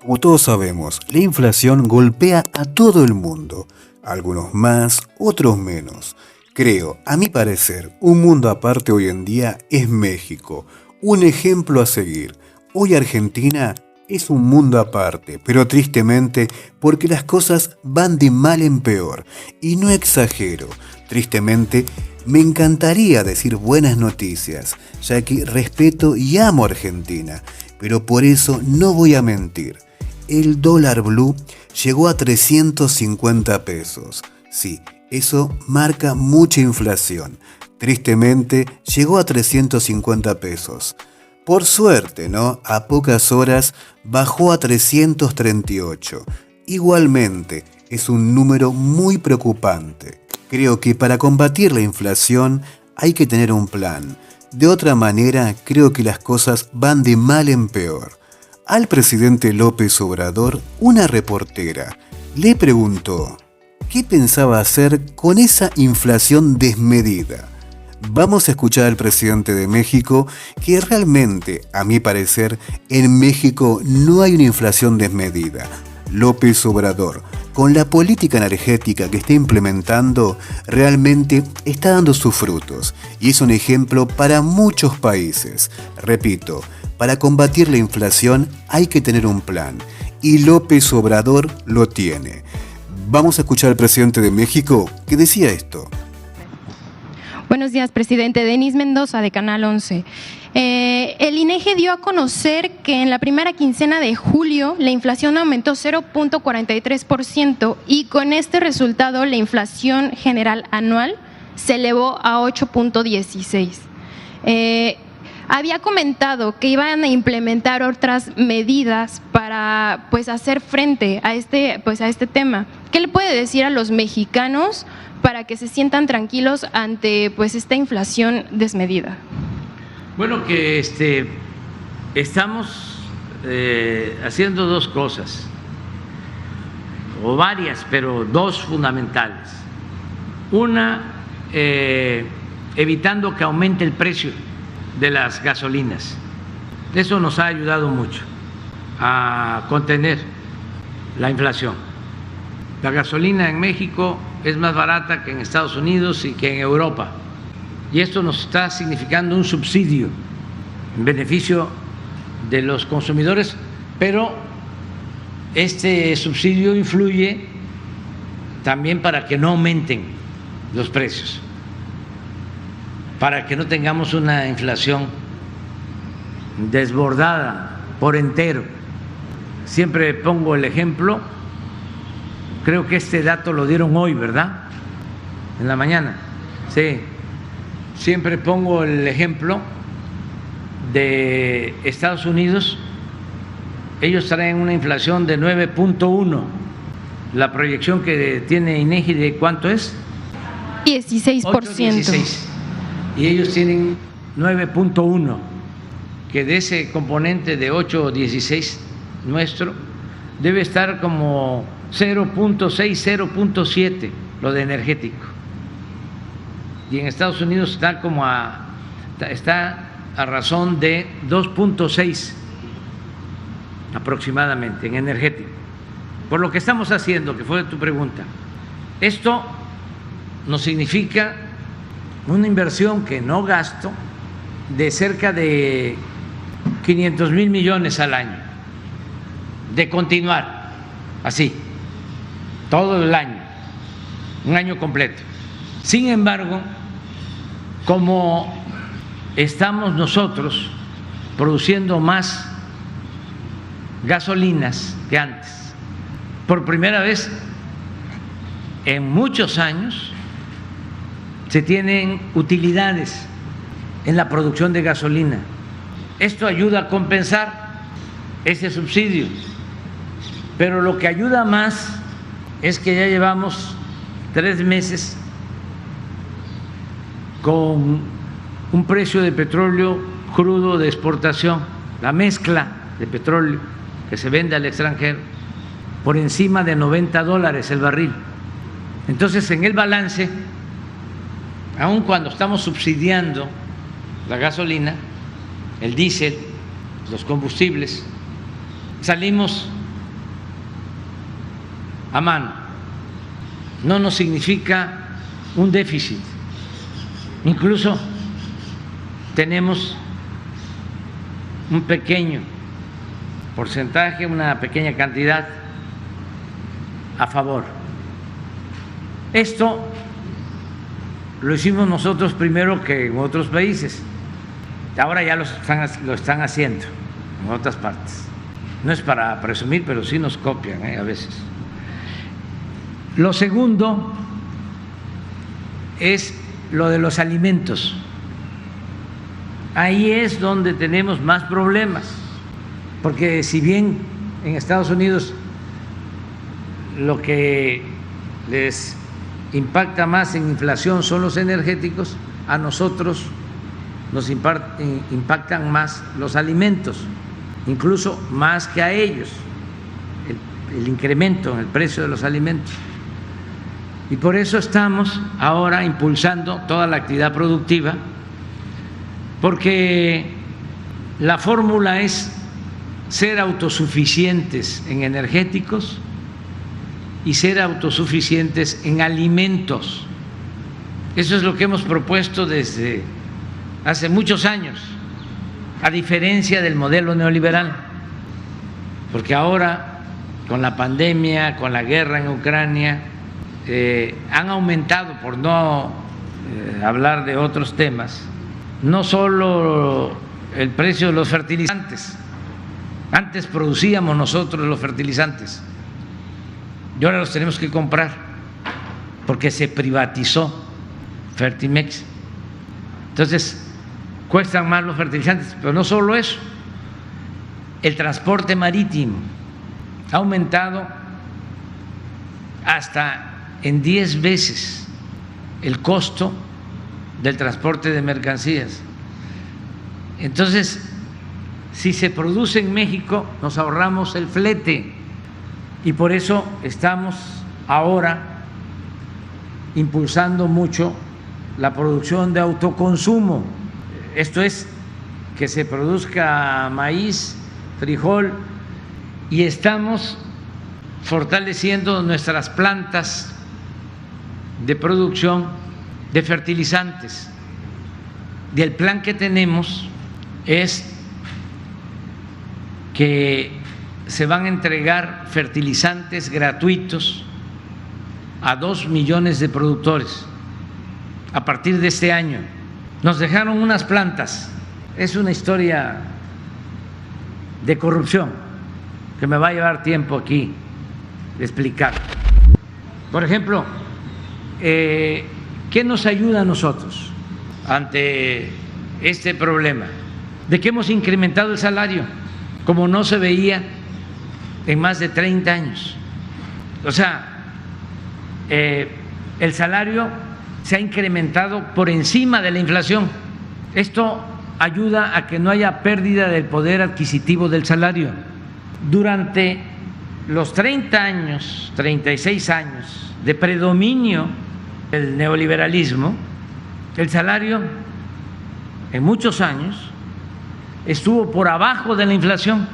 Como todos sabemos, la inflación golpea a todo el mundo, algunos más, otros menos. Creo, a mi parecer, un mundo aparte hoy en día es México, un ejemplo a seguir. Hoy Argentina es un mundo aparte, pero tristemente porque las cosas van de mal en peor. Y no exagero, tristemente me encantaría decir buenas noticias, ya que respeto y amo a Argentina, pero por eso no voy a mentir. El dólar blue llegó a 350 pesos. Sí, eso marca mucha inflación. Tristemente, llegó a 350 pesos. Por suerte, ¿no? A pocas horas bajó a 338. Igualmente, es un número muy preocupante. Creo que para combatir la inflación hay que tener un plan. De otra manera, creo que las cosas van de mal en peor. Al presidente López Obrador, una reportera le preguntó ¿qué pensaba hacer con esa inflación desmedida? Vamos a escuchar al presidente de México que realmente, a mi parecer, en México no hay una inflación desmedida. López Obrador, con la política energética que está implementando, realmente está dando sus frutos y es un ejemplo para muchos países. Repito, para combatir la inflación hay que tener un plan y López Obrador lo tiene. Vamos a escuchar al presidente de México que decía esto. Buenos días, presidente. Denis Mendoza, de Canal 11. El INEGI dio a conocer que en la primera quincena de julio la inflación aumentó 0.43% y con este resultado la inflación general anual se elevó a 8.16%. Había comentado que iban a implementar otras medidas para hacer frente a este tema. ¿Qué le puede decir a los mexicanos para que se sientan tranquilos ante esta inflación desmedida? Bueno, que estamos haciendo dos cosas, o varias, pero dos fundamentales. Una, evitando que aumente el precio de las gasolinas. Eso nos ha ayudado mucho a contener la inflación. La gasolina en México es más barata que en Estados Unidos y que en Europa. Y esto nos está significando un subsidio en beneficio de los consumidores, pero este subsidio influye también para que no aumenten los precios, para que no tengamos una inflación desbordada por entero. Siempre pongo el ejemplo, creo que este dato lo dieron hoy, ¿verdad? En la mañana. Sí. Siempre pongo el ejemplo de Estados Unidos. Ellos traen una inflación de 9.1. La proyección que tiene INEGI, ¿de cuánto es? 16%. 8,16. Y ellos tienen 9.1, que de ese componente de 8,16 nuestro debe estar como 0.6, 0.7 lo de energético. Y en Estados Unidos está a razón de 2.6 aproximadamente en energético. Por lo que estamos haciendo, que fue tu pregunta, esto nos significa una inversión que no gasto de cerca de 500,000 millones al año, de continuar así todo el año, un año completo. Sin embargo, como estamos nosotros produciendo más gasolinas que antes, por primera vez en muchos años se tienen utilidades en la producción de gasolina. Esto ayuda a compensar ese subsidio, pero lo que ayuda más es que ya llevamos 3 meses con un precio de petróleo crudo de exportación, la mezcla de petróleo que se vende al extranjero, por encima de $90 el barril. Entonces, en el balance, aun cuando estamos subsidiando la gasolina, el diésel, los combustibles, salimos a mano, no nos significa un déficit. Incluso tenemos un pequeño porcentaje, una pequeña cantidad a favor. Esto lo hicimos nosotros primero que en otros países. Ahora ya lo están haciendo en otras partes. No es para presumir, pero sí nos copian a veces. Lo segundo es lo de los alimentos. Ahí es donde tenemos más problemas, porque si bien en Estados Unidos lo que les impacta más en inflación son los energéticos, a nosotros nos impactan más los alimentos, incluso más que a ellos, el incremento en el precio de los alimentos. Y por eso estamos ahora impulsando toda la actividad productiva, porque la fórmula es ser autosuficientes en energéticos y ser autosuficientes en alimentos. Eso es lo que hemos propuesto desde hace muchos años, a diferencia del modelo neoliberal, porque ahora con la pandemia, con la guerra en Ucrania, han aumentado, por no hablar de otros temas, no solo el precio de los fertilizantes. Antes producíamos nosotros los fertilizantes y ahora los tenemos que comprar porque se privatizó Fertimex. Entonces cuestan más los fertilizantes, pero no solo eso, el transporte marítimo ha aumentado hasta en 10 veces el costo del transporte de mercancías. Entonces, si se produce en México, nos ahorramos el flete y por eso estamos ahora impulsando mucho la producción de autoconsumo. Esto es, que se produzca maíz, frijol, y estamos fortaleciendo nuestras plantas de producción de fertilizantes. Y el plan que tenemos es que se van a entregar fertilizantes gratuitos a 2 millones de productores a partir de este año. Nos dejaron unas plantas, es una historia de corrupción que me va a llevar tiempo aquí de explicar. Por ejemplo, ¿qué nos ayuda a nosotros ante este problema? De que hemos incrementado el salario como no se veía en más de 30 años. O sea, el salario se ha incrementado por encima de la inflación. Esto ayuda a que no haya pérdida del poder adquisitivo del salario. Durante los 30 años, 36 años de predominio del neoliberalismo, el salario en muchos años estuvo por abajo de la inflación.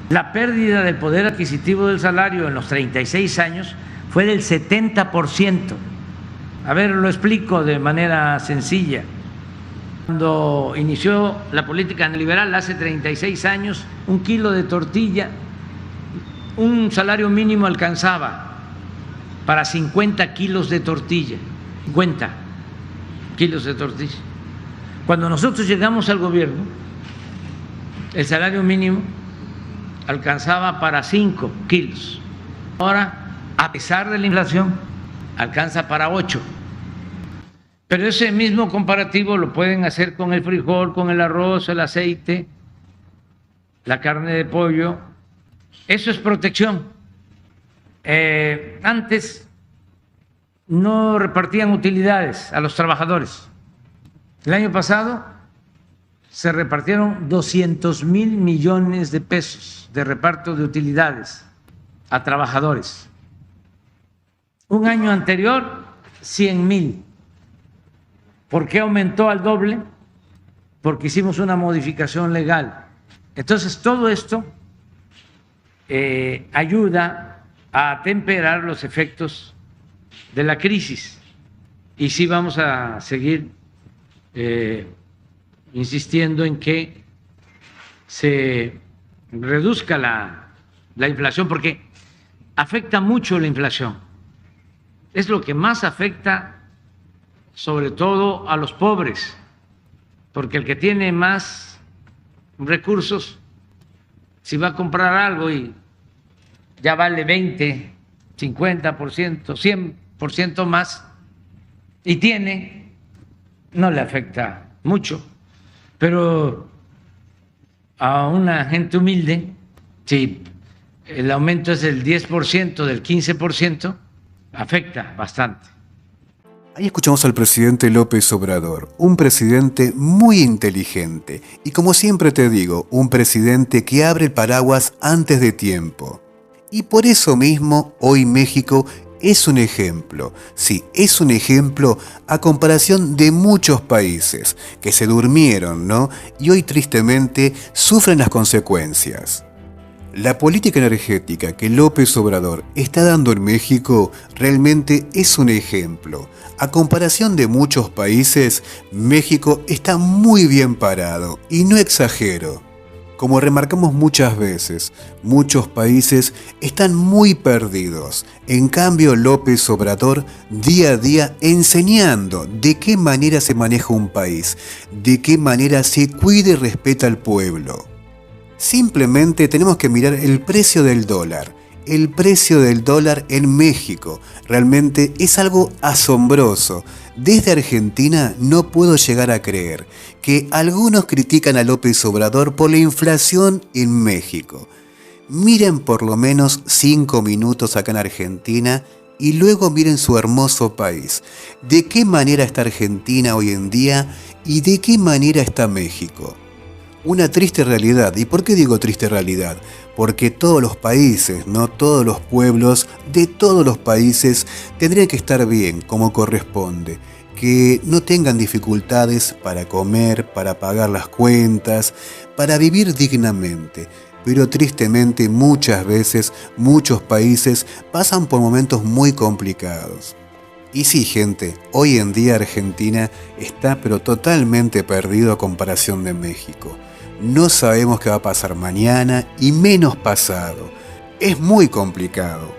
La pérdida del poder adquisitivo del salario en los 36 años fue del 70%. A ver, lo explico de manera sencilla. Cuando inició la política neoliberal hace 36 años, un kilo de tortilla, un salario mínimo alcanzaba para 50 kilos de tortilla. 50 kilos de tortilla. Cuando nosotros llegamos al gobierno, el salario mínimo alcanzaba para 5 kilos. Ahora, a pesar de la inflación, alcanza para 8. Pero ese mismo comparativo lo pueden hacer con el frijol, con el arroz, el aceite, la carne de pollo. Eso es protección. Antes no repartían utilidades a los trabajadores. El año pasado se repartieron 200,000 millones de pesos de reparto de utilidades a trabajadores. Un año anterior, 100,000. ¿Por qué aumentó al doble? Porque hicimos una modificación legal. Entonces, todo esto ayuda a atemperar los efectos de la crisis. Y sí vamos a seguir insistiendo en que se reduzca la inflación, porque afecta mucho la inflación. Es lo que más afecta, sobre todo a los pobres, porque el que tiene más recursos, si va a comprar algo y ya vale 20, 50%, 100% más, y tiene, no le afecta mucho. Pero a una gente humilde, si el aumento es del 10%, del 15%, afecta bastante. Ahí escuchamos al presidente López Obrador, un presidente muy inteligente y, como siempre te digo, un presidente que abre el paraguas antes de tiempo. Y por eso mismo hoy México es un ejemplo, sí, es un ejemplo a comparación de muchos países que se durmieron, ¿no? Y hoy tristemente sufren las consecuencias. La política energética que López Obrador está dando en México realmente es un ejemplo. A comparación de muchos países, México está muy bien parado, y no exagero. Como remarcamos muchas veces, muchos países están muy perdidos. En cambio, López Obrador día a día enseñando de qué manera se maneja un país, de qué manera se cuida y respeta al pueblo. Simplemente tenemos que mirar el precio del dólar. El precio del dólar en México realmente es algo asombroso. Desde Argentina no puedo llegar a creer que algunos critican a López Obrador por la inflación en México. Miren por lo menos 5 minutos acá en Argentina y luego miren su hermoso país. ¿De qué manera está Argentina hoy en día y de qué manera está México? Una triste realidad. ¿Y por qué digo triste realidad? Porque todos los países, no todos los pueblos de todos los países tendrían que estar bien como corresponde, que no tengan dificultades para comer, para pagar las cuentas, para vivir dignamente. Pero tristemente muchas veces muchos países pasan por momentos muy complicados. Y sí, gente, hoy en día Argentina está pero totalmente perdido a comparación de México. No sabemos qué va a pasar mañana y menos pasado. Es muy complicado.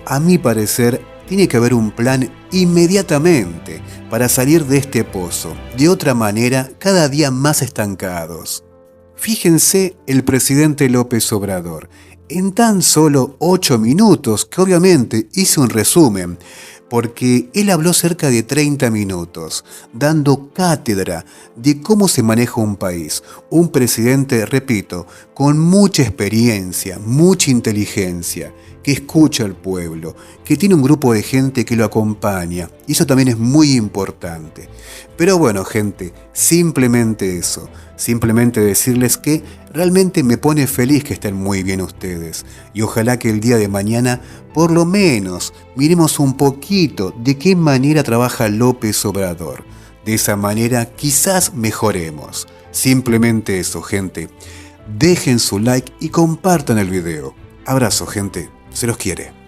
A mi parecer, tiene que haber un plan inmediatamente para salir de este pozo. De otra manera, cada día más estancados. Fíjense el presidente López Obrador. En tan solo 8 minutos, que obviamente hice un resumen, porque él habló cerca de 30 minutos, dando cátedra de cómo se maneja un país. Un presidente, repito, con mucha experiencia, mucha inteligencia, que escucha al pueblo, que tiene un grupo de gente que lo acompaña, y eso también es muy importante. Pero bueno, gente, simplemente eso, simplemente decirles que realmente me pone feliz que estén muy bien ustedes, y ojalá que el día de mañana, por lo menos, miremos un poquito de qué manera trabaja López Obrador. De esa manera quizás mejoremos. Simplemente eso, gente. Dejen su like y compartan el video. Abrazo, gente. Se los quiere.